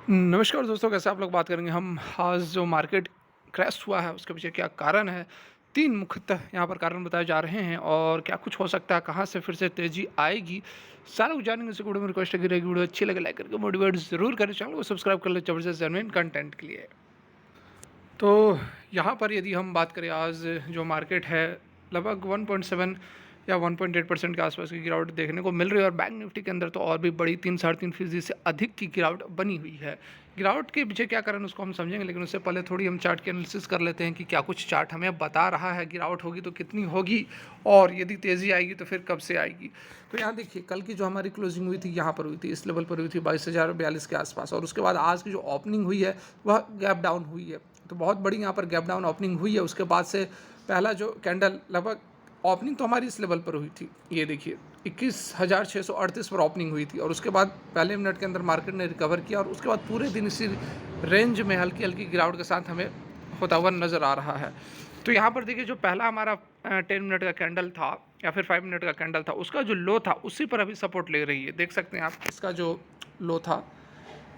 नमस्कार दोस्तों, कैसे आप लोग बात करेंगे हम आज जो मार्केट क्रैश हुआ है उसके पीछे क्या कारण है। 3 मुख्यतः यहाँ पर कारण बताए जा रहे हैं और क्या कुछ हो सकता है, कहाँ से फिर से तेज़ी आएगी, सारा कुछ जानेंगे। इसी वीडियो में रिक्वेस्ट है कि वीडियो अच्छी लगे लाइक करके मोटिवेट ज़रूर करें, चैनल को सब्सक्राइब कर ले ज़बरदस्त जेन्युइन कंटेंट के लिए। तो यहाँ पर यदि हम बात करें आज जो मार्केट है लगभग 1.7 या 1.8% के आसपास की गिरावट देखने को मिल रही है और बैंक निफ्टी के अंदर तो और भी बड़ी 3-3.5% से अधिक की गिरावट बनी हुई है। गिरावट के पीछे क्या कारण उसको हम समझेंगे, लेकिन उससे पहले थोड़ी हम चार्ट की एनालिसिस कर लेते हैं कि क्या कुछ चार्ट हमें बता रहा है गिरावट होगी तो कितनी होगी और यदि तेज़ी आएगी तो फिर कब से आएगी। तो यहाँ देखिए, कल की जो हमारी क्लोजिंग हुई थी यहाँ पर हुई थी, इस लेवल पर हुई थी 22,042 के आसपास, और उसके बाद आज की जो ओपनिंग हुई है वह गैप डाउन हुई है। तो बहुत बड़ी यहाँ पर गैप डाउन ओपनिंग हुई है। उसके बाद से पहला जो कैंडल लगभग ओपनिंग तो हमारी इस लेवल पर हुई थी, ये देखिए 21,638 पर ओपनिंग हुई थी, और उसके बाद पहले मिनट के अंदर मार्केट ने रिकवर किया और उसके बाद पूरे दिन इसी रेंज में हल्की हल्की गिरावट के साथ हमें होता हुआ नज़र आ रहा है। तो यहाँ पर देखिए, जो पहला हमारा 10 मिनट का कैंडल था या फिर 5 मिनट का कैंडल था, उसका जो लो था उसी पर अभी सपोर्ट ले रही है। देख सकते हैं आप, इसका जो लो था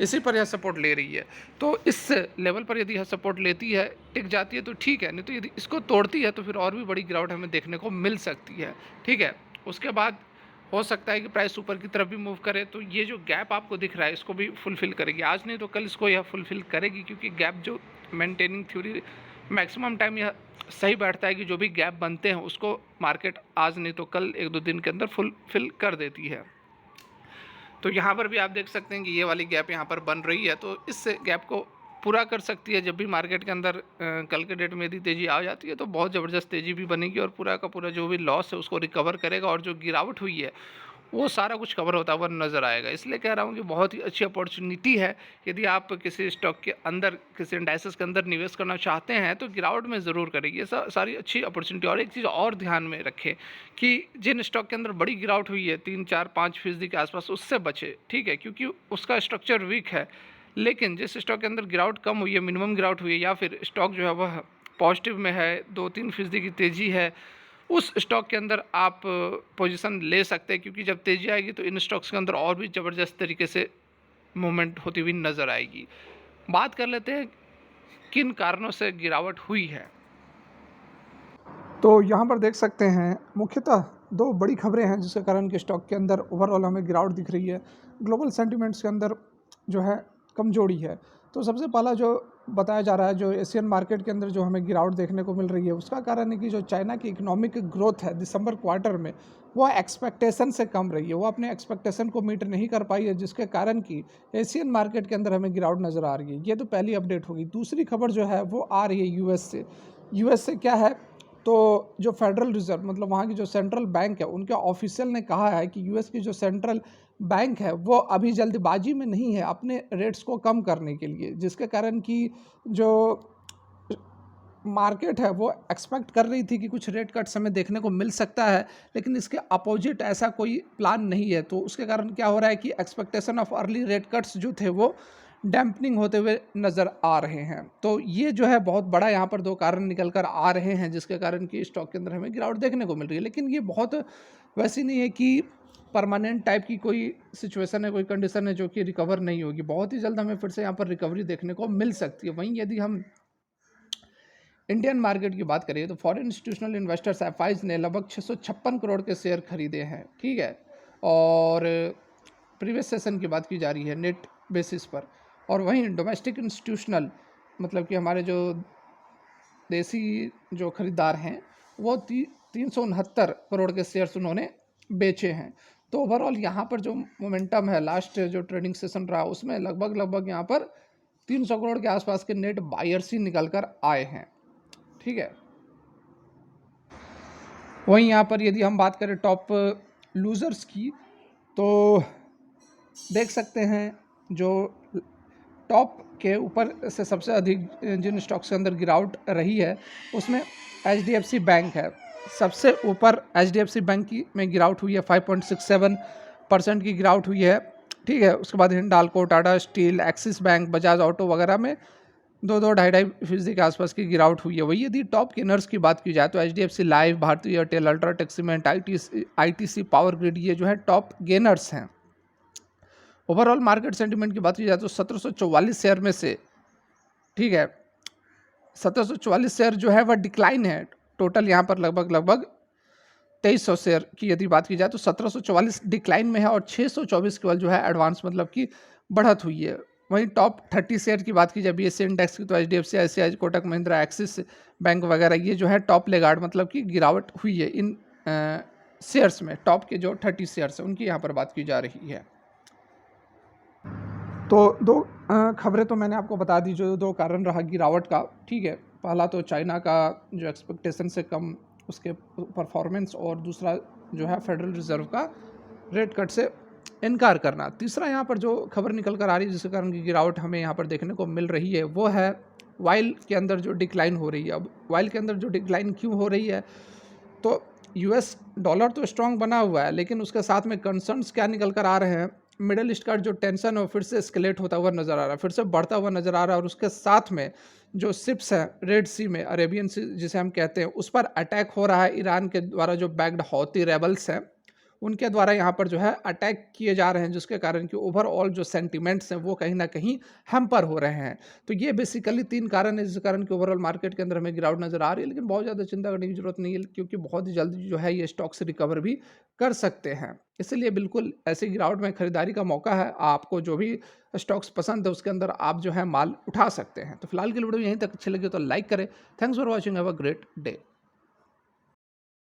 इसी पर यह सपोर्ट ले रही है। तो इस लेवल पर यदि यह सपोर्ट लेती है, टिक जाती है तो ठीक है, नहीं तो यदि इसको तोड़ती है तो फिर और भी बड़ी गिरावट हमें देखने को मिल सकती है। ठीक है, उसके बाद हो सकता है कि प्राइस ऊपर की तरफ भी मूव करे, तो ये जो गैप आपको दिख रहा है इसको भी फुलफिल करेगी। आज नहीं तो कल इसको यह फुलफिल करेगी, क्योंकि गैप जो मेंटेनिंग थ्योरी मैक्सिमम टाइम यह सही बैठता है कि जो भी गैप बनते हैं उसको मार्केट आज नहीं तो कल 1-2 दिन के अंदर फुलफिल कर देती है। तो यहाँ पर भी आप देख सकते हैं कि ये वाली गैप यहाँ पर बन रही है, तो इस गैप को पूरा कर सकती है। जब भी मार्केट के अंदर कल के डेट में यदि तेज़ी आ जाती है तो बहुत ज़बरदस्त तेज़ी भी बनेगी और पूरा का पूरा जो भी लॉस है उसको रिकवर करेगा, और जो गिरावट हुई है वो सारा कुछ कवर होता हुआ नज़र आएगा। इसलिए कह रहा हूँ कि बहुत ही अच्छी अपॉर्चुनिटी है। यदि आप किसी स्टॉक के अंदर, किसी इंडाइसेस के अंदर निवेश करना चाहते हैं तो गिरावट में ज़रूर करेगी। ये सारी अच्छी अपॉर्चुनिटी। और एक चीज़ और ध्यान में रखें कि जिन स्टॉक के अंदर बड़ी गिरावट हुई है 3-4-5% के आसपास, उससे बचे, ठीक है, क्योंकि उसका स्ट्रक्चर वीक है। लेकिन जिस स्टॉक के अंदर गिरावट कम हुई है, मिनिमम गिरावट हुई है, या फिर स्टॉक जो है वह पॉजिटिव में है, 2-3% की तेज़ी है, उस स्टॉक के अंदर आप पोजीशन ले सकते हैं, क्योंकि जब तेज़ी आएगी तो इन स्टॉक्स के अंदर और भी ज़बरदस्त तरीके से मूवमेंट होती हुई नज़र आएगी। बात कर लेते हैं किन कारणों से गिरावट हुई है। तो यहाँ पर देख सकते हैं मुख्यतः 2 बड़ी खबरें हैं जिसके कारण कि स्टॉक के अंदर ओवरऑल हमें गिरावट दिख रही है। ग्लोबल सेंटिमेंट्स के अंदर जो है कमजोरी है। तो सबसे पहला जो बताया जा रहा है, जो एशियन मार्केट के अंदर जो हमें गिरावट देखने को मिल रही है, उसका कारण है कि जो चाइना की इकोनॉमिक ग्रोथ है दिसंबर क्वार्टर में, वो एक्सपेक्टेशन से कम रही है। वो अपने एक्सपेक्टेशन को मीट नहीं कर पाई है, जिसके कारण कि एशियन मार्केट के अंदर हमें गिरावट नज़र आ रही है। ये तो पहली अपडेट होगी। दूसरी खबर जो है वो आ रही है यूएस से। यूएस से क्या है, तो जो फेडरल रिजर्व मतलब वहाँ की जो सेंट्रल बैंक है, उनके ऑफिशियल ने कहा है कि यूएस की जो सेंट्रल बैंक है वो अभी जल्दबाजी में नहीं है अपने रेट्स को कम करने के लिए, जिसके कारण कि जो मार्केट है वो एक्सपेक्ट कर रही थी कि कुछ रेट कट्स हमें देखने को मिल सकता है, लेकिन इसके अपोजिट ऐसा कोई प्लान नहीं है। तो उसके कारण क्या हो रहा है कि expectation of early rate cuts जो थे वो डैम्पनिंग होते हुए नज़र आ रहे हैं। तो ये जो है बहुत बड़ा यहाँ पर 2 कारण निकल कर आ रहे हैं, जिसके कारण कि स्टॉक के अंदर हमें गिरावट देखने को मिल रही है। लेकिन ये बहुत वैसी नहीं है कि परमानेंट टाइप की कोई सिचुएशन है, कोई कंडीशन है जो कि रिकवर नहीं होगी। बहुत ही जल्द हमें फिर से यहाँ पर रिकवरी देखने को मिल सकती है। वहीं यदि हम इंडियन मार्केट की बात करिए तो फॉरेन इंस्टीट्यूशनल इन्वेस्टर्स एफआईज ने लगभग 656 करोड़ के शेयर खरीदे हैं, ठीक है। और प्रीवियस सेशन की बात की जा रही है नेट बेसिस पर। और वहीं डोमेस्टिक इंस्टीट्यूशनल मतलब कि हमारे जो देसी जो खरीदार हैं वो 369 करोड़ के शेयर्स उन्होंने बेचे हैं। तो ओवरऑल यहाँ पर जो मोमेंटम है, लास्ट जो ट्रेडिंग सेशन रहा उसमें लगभग यहाँ पर 300 करोड़ के आसपास के नेट बायर्स ही निकल कर आए हैं, ठीक है। वहीं यहाँ पर यदि हम बात करें टॉप लूज़र्स की, तो देख सकते हैं जो टॉप के ऊपर से सबसे अधिक जिन स्टॉक्स के अंदर गिरावट रही है उसमें एचडीएफसी बैंक है। सबसे ऊपर एचडीएफसी बैंक की में गिरावट हुई है, 5.67% की गिरावट हुई है, ठीक है। उसके बाद Hindalco, Tata steel, axis bank, Bajaj auto वगैरह में 2-2, 2.5-2.5% के आसपास की गिरावट हुई है। वही यदि टॉप गेनर्स की बात की जाए तो एचडीएफसी लाइफ, भारतीय Airtel, UltraTech cement, ITC power grid, ये जो है टॉप गेनर्स हैं। ओवरऑल मार्केट सेंटिमेंट की बात की जाए तो 1744 शेयर में से, ठीक है, 1744 शेयर जो है वह डिक्लाइन है। टोटल यहाँ पर लगभग 2300 शेयर की यदि बात की जाए तो 1744 डिक्लाइन में है और 624 केवल जो है एडवांस मतलब कि बढ़त हुई है। वहीं टॉप 30 शेयर की बात की जाए बीएसई इंडेक्स की तो HDFC, ICI, Kotak Mahindra, axis bank वगैरह ये जो है टॉप लेगार्ड मतलब कि गिरावट हुई है इन शेयर्स में। टॉप के जो 30 शेयर्स हैं उनकी यहाँ पर बात की जा रही है। तो दो खबरें तो मैंने आपको बता दी जो दो कारण रहा गिरावट का, ठीक है। पहला तो चाइना का जो एक्सपेक्टेशन से कम उसके परफॉर्मेंस, और दूसरा जो है फेडरल रिजर्व का रेट कट से इनकार करना। तीसरा यहाँ पर जो खबर निकल कर आ रही है जिसके कारण की गिरावट हमें यहाँ पर देखने को मिल रही है वो है वाइल के अंदर जो डिक्लाइन हो रही है। अब वाइल के अंदर जो डिक्लाइन क्यों हो रही है, तो यूएस डॉलर तो स्ट्रांग बना हुआ है लेकिन उसके साथ में कंसर्न्स क्या निकल कर आ रहे हैं, मिडल ईस्ट का जो टेंशन है वो फिर से एस्केलेट होता हुआ नजर आ रहा है, फिर से बढ़ता हुआ नजर आ रहा है। और उसके साथ में जो शिप्स हैं रेड सी में, अरेबियन सी जिसे हम कहते हैं, उस पर अटैक हो रहा है ईरान के द्वारा। जो बैक्ड हौती रेबल्स हैं उनके द्वारा यहाँ पर जो है अटैक किए जा रहे हैं, जिसके कारण कि ओवरऑल जो सेंटिमेंट्स हैं वो कहीं ना कहीं हैम्पर हो रहे हैं। तो ये बेसिकली 3 कारण है जिस कारण कि ओवरऑल मार्केट के अंदर हमें गिरावट नजर आ रही है। लेकिन बहुत ज़्यादा चिंता करने की जरूरत नहीं है क्योंकि बहुत ही जल्दी जो है ये स्टॉक्स रिकवर भी कर सकते हैं। इसलिए बिल्कुल ऐसी गिरावट में खरीदारी का मौका है। आपको जो भी स्टॉक्स पसंद है उसके अंदर आप जो है माल उठा सकते हैं। तो फिलहाल के लिए वीडियो यहीं तक अच्छी लगी तो लाइक करें। Thanks for watching, have a great day.